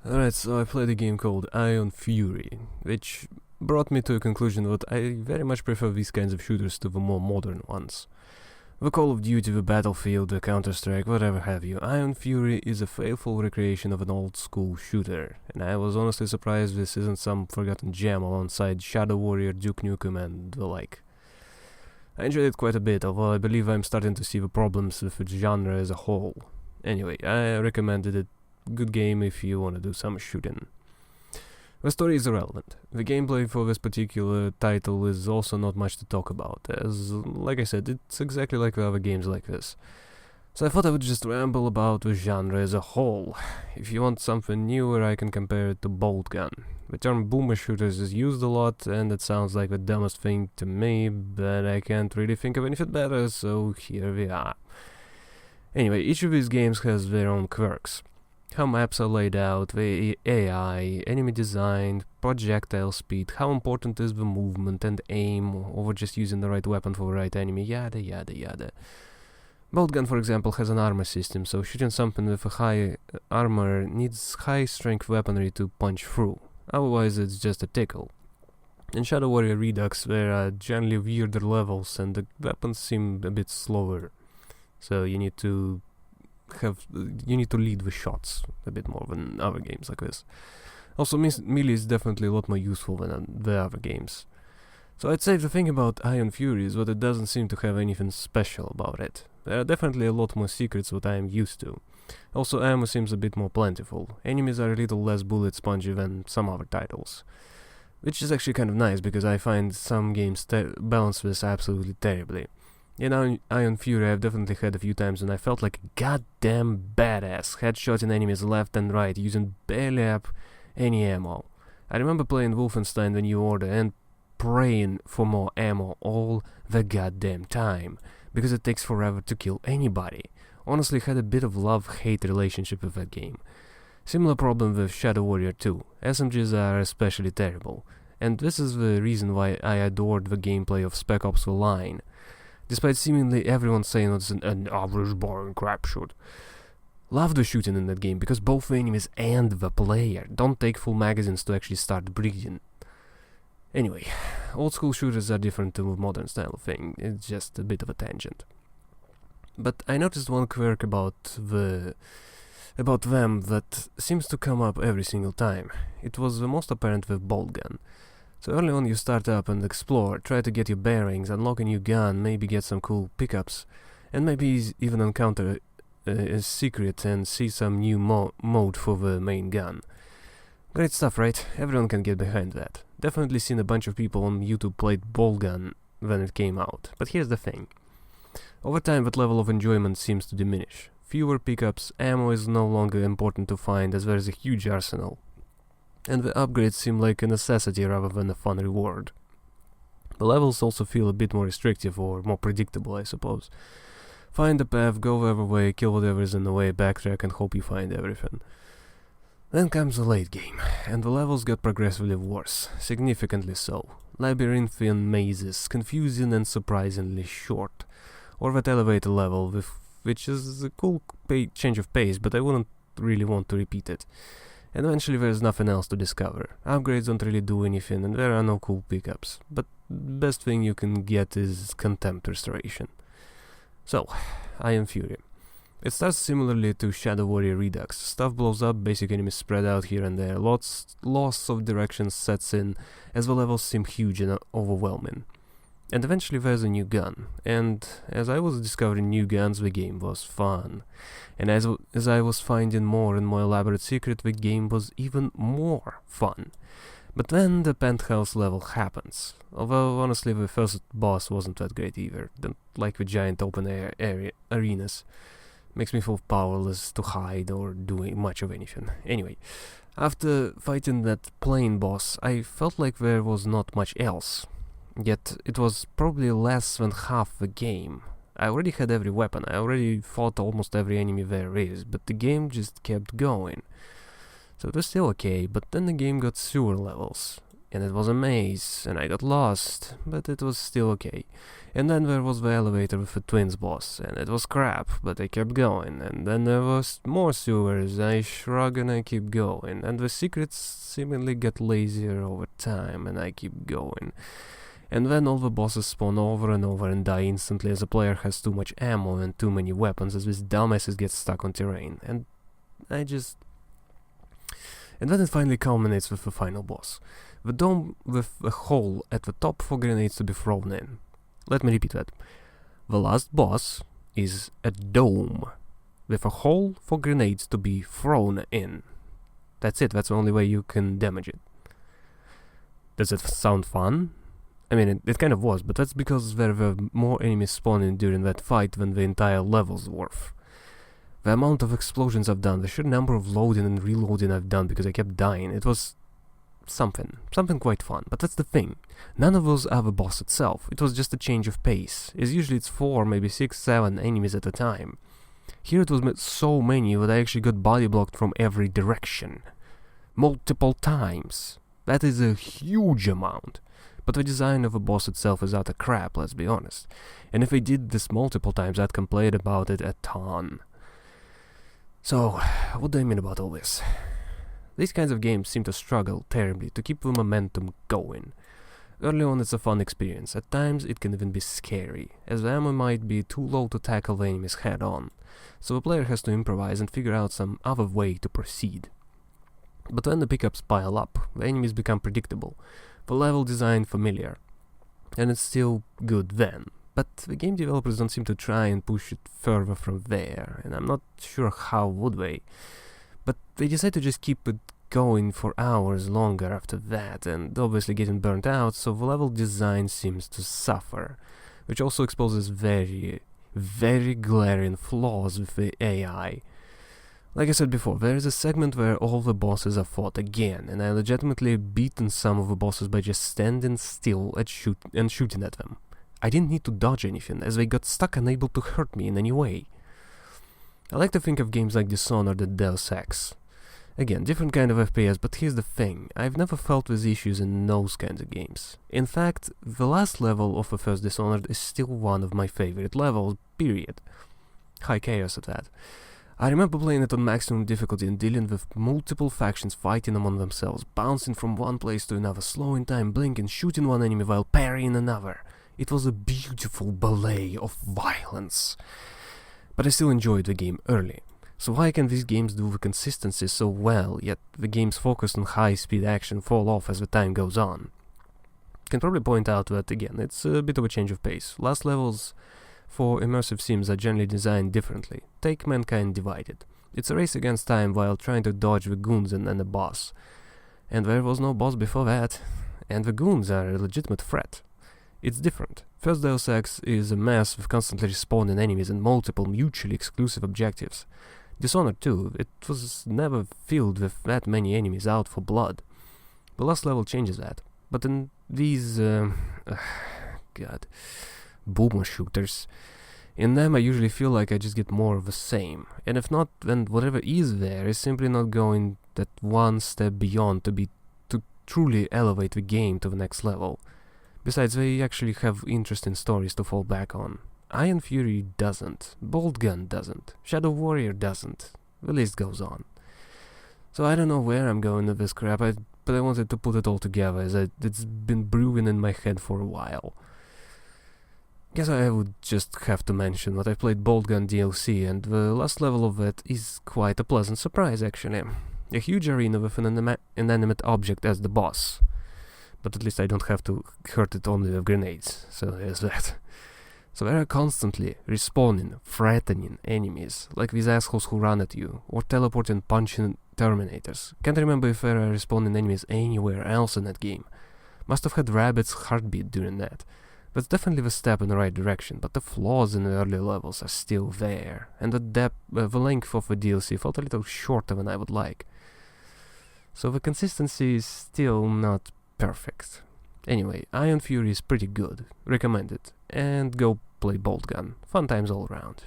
Alright, so I played a game called Ion Fury, which brought me to a conclusion that I very much prefer these kinds of shooters to the more modern ones. The Call of Duty, the Battlefield, the Counter-Strike, whatever have you, Ion Fury is a faithful recreation of an old-school shooter, and I was honestly surprised this isn't some forgotten gem alongside Shadow Warrior, Duke Nukem and the like. I enjoyed it quite a bit, although I believe I'm starting to see the problems with the genre as a whole. Anyway, I recommended it. Good game if you want to do some shooting. The story is irrelevant. The gameplay for this particular title is also not much to talk about, as, like I said, it's exactly like the other games like this. So I thought I would just ramble about the genre as a whole. If you want something newer, I can compare it to bolt gun. The term boomer shooters is used a lot, and it sounds like the dumbest thing to me, but I can't really think of anything better, so here we are. Anyway, each of these games has their own quirks. How maps are laid out, the AI, enemy design, projectile speed, how important is the movement and aim, or just using the right weapon for the right enemy, yada yada yada. Boltgun, for example, has an armor system, so shooting something with a high armor needs high strength weaponry to punch through, otherwise it's just a tickle. In Shadow Warrior Redux there are generally weirder levels and the weapons seem a bit slower, so you need to lead the shots a bit more than other games like this. Also, melee is definitely a lot more useful than the other games. So I'd say the thing about Ion Fury is that it doesn't seem to have anything special about it. There are definitely a lot more secrets that I am used to. Also, ammo seems a bit more plentiful. Enemies are a little less bullet spongy than some other titles. Which is actually kind of nice, because I find some games balance this absolutely terribly. In Ion Fury I've definitely had a few times when I felt like a goddamn badass, headshotting enemies left and right, using barely up any ammo. I remember playing Wolfenstein The New Order and praying for more ammo all the goddamn time, because it takes forever to kill anybody. Honestly, had a bit of love-hate relationship with that game. Similar problem with Shadow Warrior 2. SMGs are especially terrible, and this is the reason why I adored the gameplay of Spec Ops: The Line. Despite seemingly everyone saying it's an average boring crapshoot. Love the shooting in that game because both the enemies and the player don't take full magazines to actually start breathing. Anyway, old school shooters are different to the modern style thing, it's just a bit of a tangent. But I noticed one quirk about them that seems to come up every single time. It was the most apparent with Boltgun. So early on you start up and explore, try to get your bearings, unlock a new gun, maybe get some cool pickups, and maybe even encounter a secret and see some new mode for the main gun. Great stuff, right? Everyone can get behind that. Definitely seen a bunch of people on YouTube played Boltgun when it came out, but here's the thing. Over time that level of enjoyment seems to diminish. Fewer pickups, ammo is no longer important to find as there is a huge arsenal. And the upgrades seem like a necessity rather than a fun reward. The levels also feel a bit more restrictive or more predictable, I suppose. Find the path, go whatever way, kill whatever is in the way, backtrack and hope you find everything. Then comes the late game, and the levels get progressively worse, significantly so. Labyrinthine mazes, confusing and surprisingly short. Or that elevator level, which is a cool change of pace, but I wouldn't really want to repeat it. And eventually there's nothing else to discover. Upgrades don't really do anything and there are no cool pickups. But the best thing you can get is contempt restoration. So, Ion Fury. It starts similarly to Shadow Warrior Redux. Stuff blows up, basic enemies spread out here and there. Loss of direction sets in as the levels seem huge and overwhelming. And eventually there's a new gun, and as I was discovering new guns, the game was fun. And as I was finding more and more elaborate secrets, the game was even more fun. But then the penthouse level happens. Although honestly the first boss wasn't that great either. Don't like the giant open air arenas. Makes me feel powerless to hide or do much of anything. Anyway, after fighting that plane boss, I felt like there was not much else. Yet it was probably less than half the game. I already had every weapon, I already fought almost every enemy there is, but the game just kept going. So it was still okay, but then the game got sewer levels. and it was a maze, and I got lost, but it was still okay. And then there was the elevator with the twins boss, and it was crap, but I kept going. And then there was more sewers, I shrug and I keep going. And the secrets seemingly get lazier over time, and I keep going. And then all the bosses spawn over and over and die instantly as the player has too much ammo and too many weapons as these dumbasses get stuck on terrain. And then it finally culminates with the final boss. The dome with a hole at the top for grenades to be thrown in. Let me repeat that. The last boss is a dome with a hole for grenades to be thrown in. That's it, that's the only way you can damage it. Does it sound fun? I mean, it kind of was, but that's because there were more enemies spawning during that fight than the entire level's worth. The amount of explosions I've done, the sheer number of loading and reloading I've done because I kept dying, it was something quite fun. But that's the thing, none of those are the boss itself, it was just a change of pace, as usually it's 4, maybe 6, 7 enemies at a time. Here it was so many that I actually got body blocked from every direction. Multiple times. That is a huge amount. But the design of the boss itself is utter crap, let's be honest. And if I did this multiple times, I'd complain about it a ton. So, what do I mean about all this? These kinds of games seem to struggle terribly to keep the momentum going. Early on it's a fun experience, at times it can even be scary, as the ammo might be too low to tackle the enemies head on, so the player has to improvise and figure out some other way to proceed. But when the pickups pile up, the enemies become predictable, the level design familiar, and it's still good then. But the game developers don't seem to try and push it further from there, and I'm not sure how would they. But they decide to just keep it going for hours longer after that, and obviously getting burnt out, so the level design seems to suffer, which also exposes very, very glaring flaws with the AI. Like I said before, there is a segment where all the bosses are fought again, and I legitimately beaten some of the bosses by just standing still and shooting at them. I didn't need to dodge anything, as they got stuck unable to hurt me in any way. I like to think of games like Dishonored and Deus Ex. Again, different kind of FPS, but here's the thing, I've never felt these issues in those kinds of games. In fact, the last level of the first Dishonored is still one of my favorite levels, period. High chaos at that. I remember playing it on maximum difficulty and dealing with multiple factions fighting among themselves, bouncing from one place to another, slowing time, blinking, shooting one enemy while parrying another. It was a beautiful ballet of violence. But I still enjoyed the game early. So why can these games do the consistency so well, yet the games focused on high-speed action fall off as the time goes on? Can probably point out that, again, it's a bit of a change of pace. Last levels for immersive sims are generally designed differently. Take Mankind Divided. It's a race against time while trying to dodge the goons and a boss. And there was no boss before that. And the goons are a legitimate threat. It's different. First Deus Ex is a mess with constantly respawning enemies and multiple mutually exclusive objectives. Dishonored 2, it was never filled with that many enemies out for blood. The last level changes that. But in these... boomer shooters, in them I usually feel like I just get more of the same. And if not, then whatever is there is simply not going that one step beyond to truly elevate the game to the next level. Besides, they actually have interesting stories to fall back on. Iron Fury doesn't, Bolt Gun doesn't, Shadow Warrior doesn't, the list goes on. So I don't know where I'm going with this crap, but I wanted to put it all together as it's been brewing in my head for a while. Guess I would just have to mention that I played Bolt Gun DLC, and the last level of it is quite a pleasant surprise actually. A huge arena with an inanimate object as the boss. But at least I don't have to hurt it only with grenades, so there's that. So there are constantly respawning, threatening enemies, like these assholes who run at you, or teleporting punching Terminators. Can't remember if there are respawning enemies anywhere else in that game. Must have had Rabbit's heartbeat during that. That's definitely the step in the right direction, but the flaws in the early levels are still there, and the length of the DLC felt a little shorter than I would like. So the consistency is still not perfect. Anyway, Iron Fury is pretty good, recommend it, and go play Bolt Gun, fun times all around.